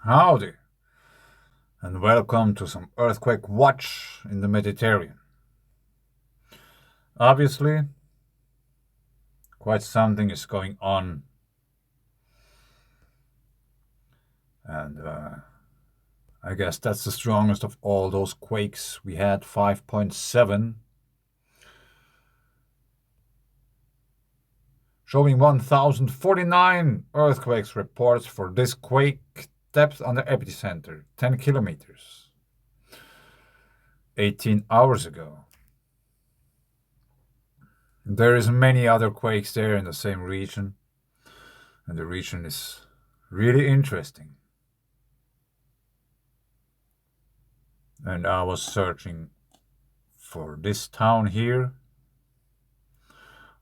Howdy, and welcome to some earthquake watch in the Mediterranean. Obviously, quite something is going on, and I guess that's the strongest of all those quakes. We had 5.7, showing 1,049 earthquakes reports for this quake depth on the epicenter, 10 kilometers, 18 hours ago. There is many other quakes there in the same region, and the region is really interesting. And I was searching for this town here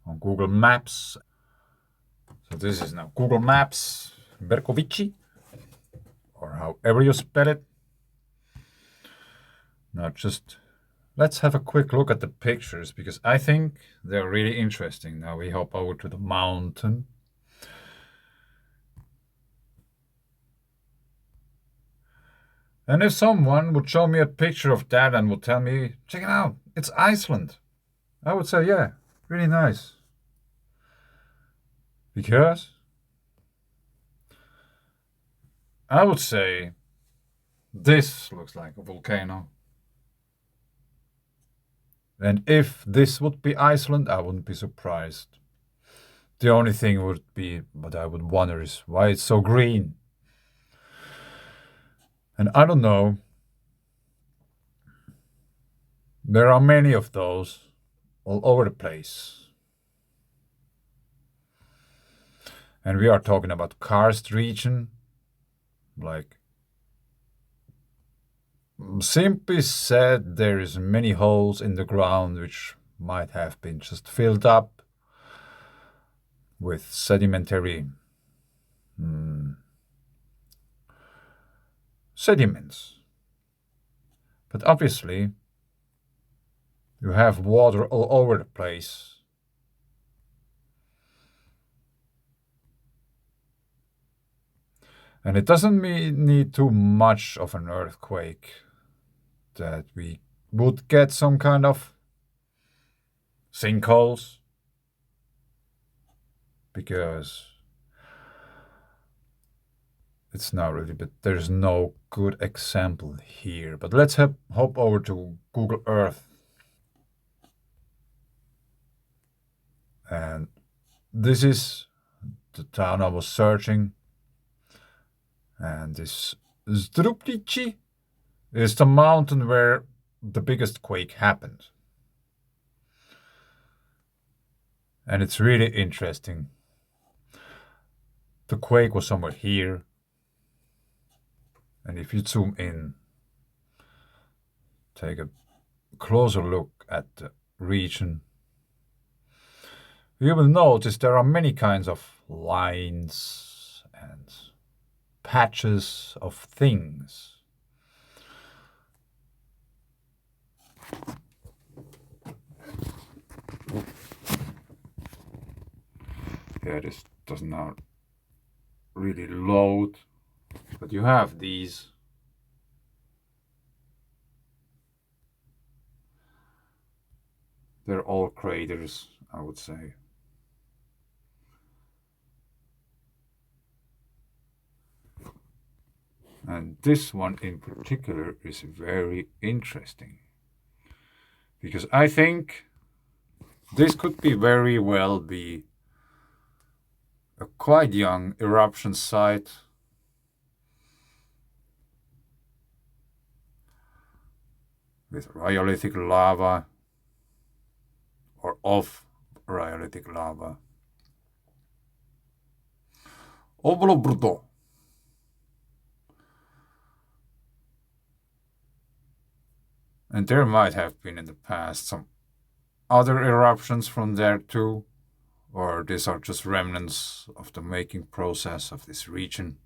on Google Maps. So this is now Google Maps, Berkovići, or however you spell it. Now just let's have a quick look at the pictures because I think they're really interesting. Now we hop over to the mountain. And if someone would show me a picture of that and would tell me, check it out, it's Iceland, I would say, yeah, really nice. Because I would say this looks like a volcano. And if this would be Iceland, I wouldn't be surprised. The only thing would be, what I would wonder is why it's so green. And I don't know. There are many of those all over the place. And we are talking about Karst region, like simply said, there is many holes in the ground which might have been just filled up with sedimentary sediments. But obviously, you have water all over the place. And it doesn't need too much of an earthquake that we would get some kind of sinkholes. Because it's not really, but there's no good example here. But let's hop over to Google Earth. And this is the town I was searching. And this Zdruplici is the mountain where the biggest quake happened. And it's really interesting. The quake was somewhere here. And if you zoom in, take a closer look at the region, you will notice there are many kinds of lines and patches of things. Yeah, this does not really load, but you have these. They're all craters, I would say. And this one in particular is very interesting because I think this could be very well be a quite young eruption site with rhyolitic lava or of rhyolitic lava. Ovolo bruto. And there might have been in the past some other eruptions from there too, or these are just remnants of the making process of this region.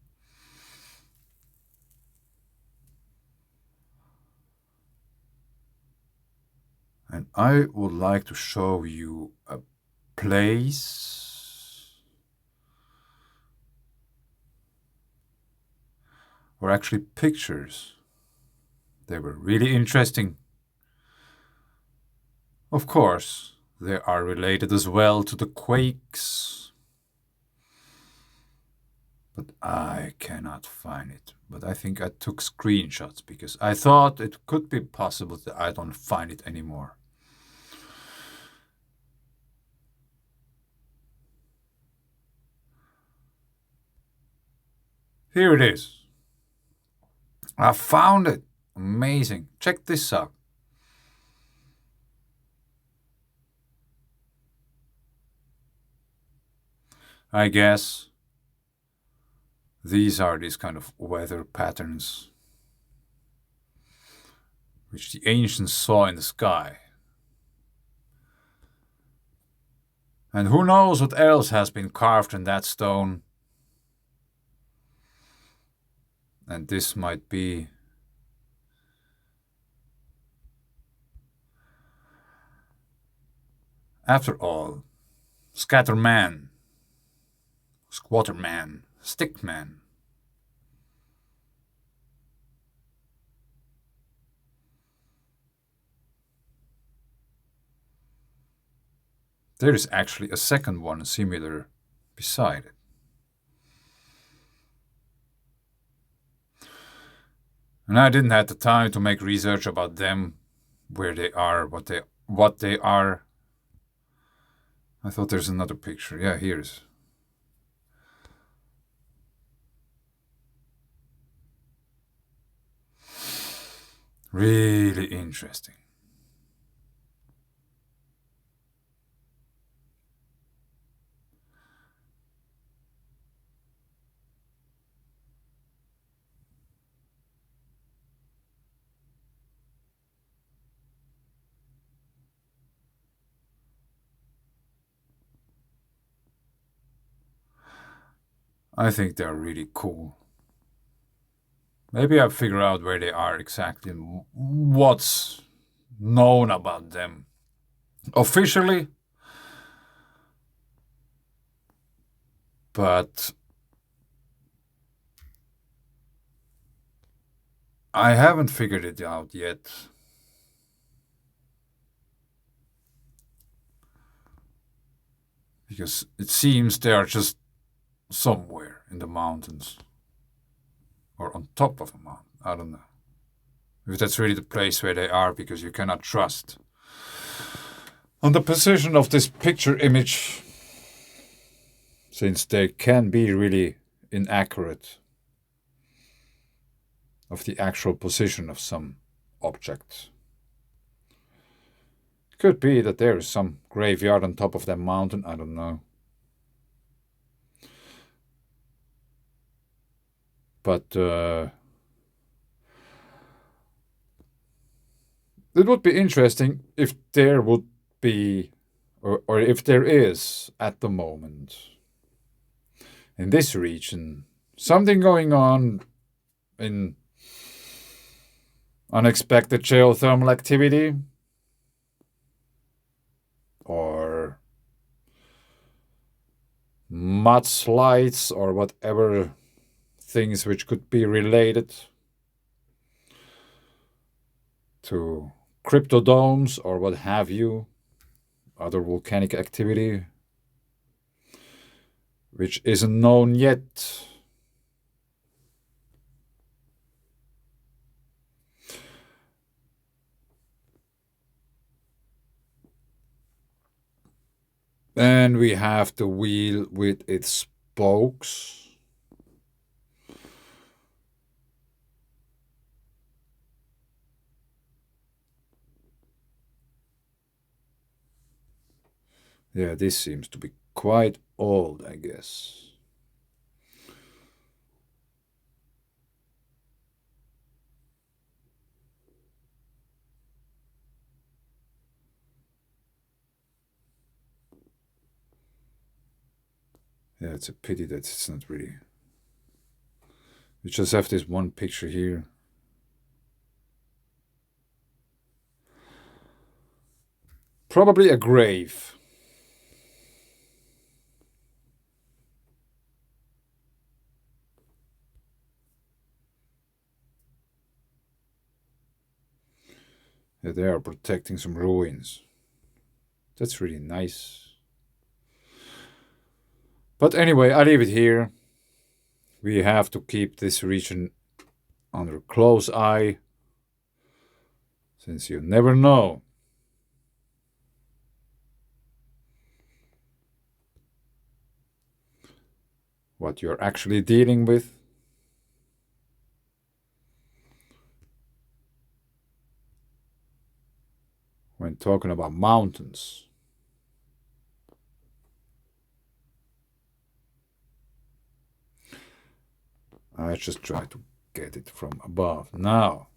And I would like to show you a place were actually pictures. They were really interesting. Of course, they are related as well to the Quakes. But I cannot find it. But I think I took screenshots because I thought it could be possible that I don't find it anymore. Here it is. I found it. Amazing. Check this out. I guess these are these kind of weather patterns which the ancients saw in the sky. And who knows what else has been carved in that stone. And this might be after all, Scatterman, Squatterman, Stickman. There is actually a second one similar beside it. And I didn't have the time to make research about them, where they are, what they are. I thought there's another picture. Yeah, here's. Really interesting. I think they're really cool. Maybe I'll figure out where they are exactly and what's known about them officially. But I haven't figured it out yet. Because it seems they are just somewhere in the mountains. Or on top of a mountain. I don't know. If that's really the place where they are, because you cannot trust on the position of this picture image, since they can be really inaccurate of the actual position of some object. It could be that there is some graveyard on top of that mountain, I don't know. But it would be interesting if there would be, or if there is at the moment in this region something going on in unexpected geothermal activity or mudslides or whatever things which could be related to cryptodomes or what have you, other volcanic activity which isn't known yet. Then we have the wheel with its spokes. Yeah, this seems to be quite old, I guess. Yeah, it's a pity that it's not really. We just have this one picture here. Probably a grave. Yeah, they are protecting some ruins. That's really nice. But anyway, I leave it here. We have to keep this region under close eye, since you never know what you're actually dealing with. When talking about mountains. I just try to get it from above. Now,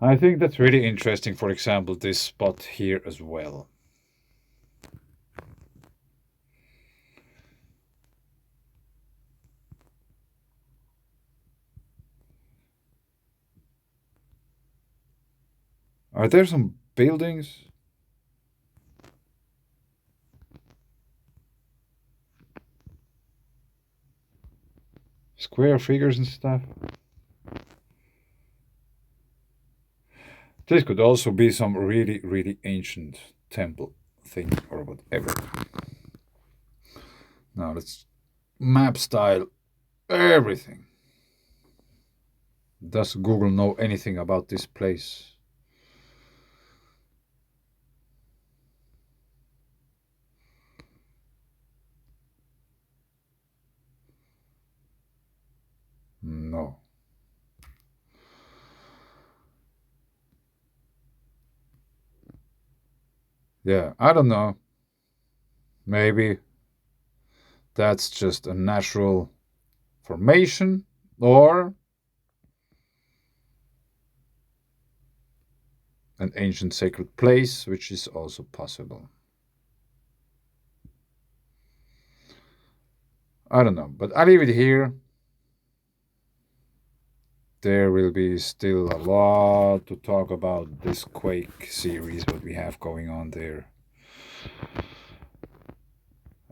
I think that's really interesting, for example, this spot here as well. Are there some buildings? Square figures and stuff? This could also be some really, really ancient temple thing or whatever. Now let's map style everything. Does Google know anything about this place? No. Yeah, I don't know. Maybe that's just a natural formation, or an ancient sacred place, which is also possible. I don't know, but I leave it here. There will be still a lot to talk about this Quake series, what we have going on there.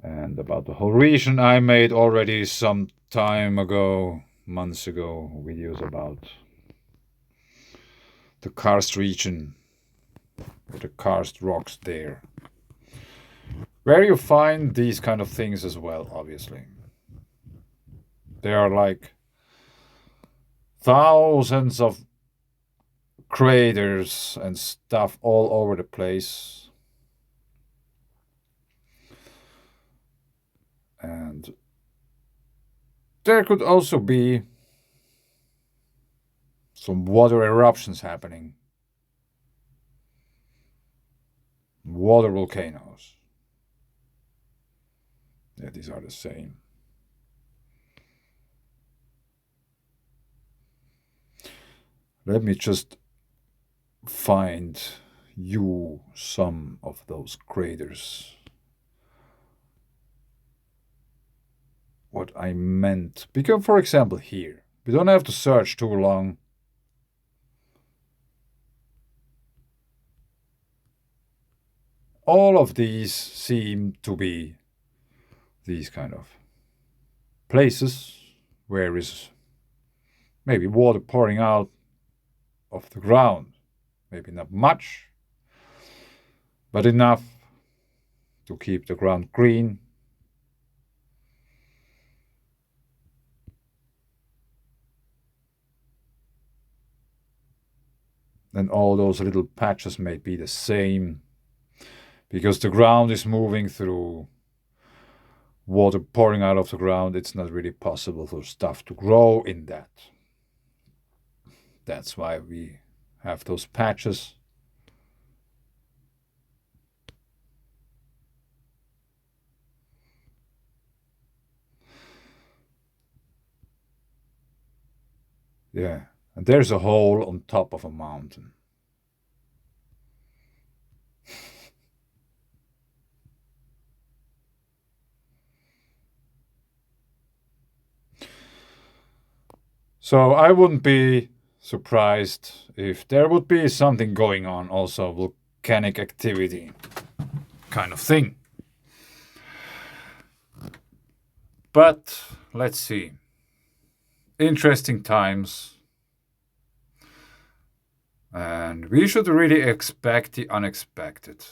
And about the whole region, I made already some time ago, months ago, videos about the Karst region, with the Karst rocks there, where you find these kind of things as well, obviously. There are like thousands of craters and stuff all over the place. And there could also be some water eruptions happening. Water volcanoes. Yeah, these are the same. Let me just find you some of those craters. What I meant. Because, for example, here, we don't have to search too long. All of these seem to be these kind of places where is maybe water pouring out of the ground. Maybe not much, but enough to keep the ground green. And all those little patches may be the same, because the ground is moving through water pouring out of the ground. It's not really possible for stuff to grow in that. That's why we have those patches. Yeah, and there's a hole on top of a mountain. So I wouldn't be surprised if there would be something going on, also volcanic activity kind of thing. But let's see. Interesting times. And we should really expect the unexpected.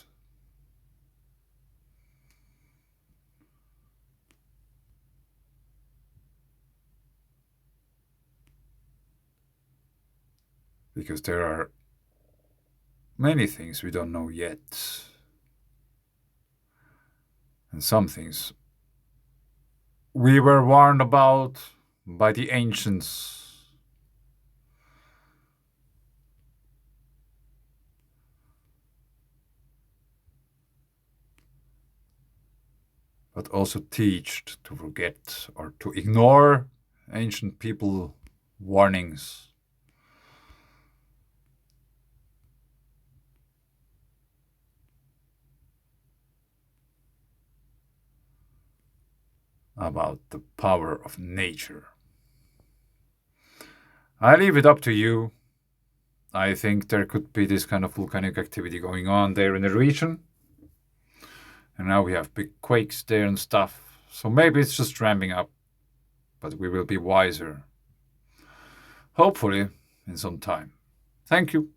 Because there are many things we don't know yet. And some things we were warned about by the ancients. But also teached to forget or to ignore ancient people warnings. About the power of nature. I leave it up to you. I think there could be this kind of volcanic activity going on there in the region. And now we have big quakes there and stuff. So maybe it's just ramping up. But we will be wiser. Hopefully, in some time. Thank you.